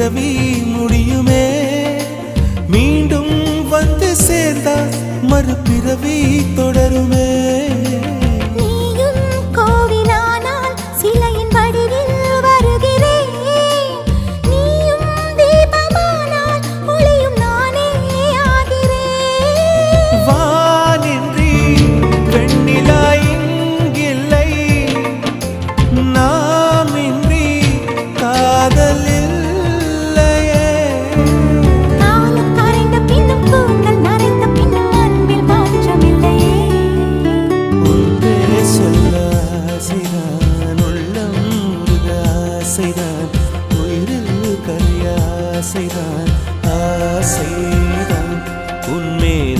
பிறவி முடியுமே மீண்டும் வந்து சேர்ந்தால் மறுபிறவி தொடருமே நீயும் கோவிலானால் சிலையின் வடிவில் வருகிறேன் நீயும் தீபமானால் ஒளியும் நானே ஆகிறேன் வானின்றி வெண்ணிலா இங்கில்லை நாமின்றி காதல் இல்லையே காலம் கரைந்த பின்னும் பூக்கள் நரைந்த பின்னும் அன்பில் மாற்றமில்லையே உன் பேர் சொல்ல ஆசைதான் உள்ளம் முருக ஆசைதான் உயிரில் கரிய ஆசைதான் ஆசைதான் உன்மேல்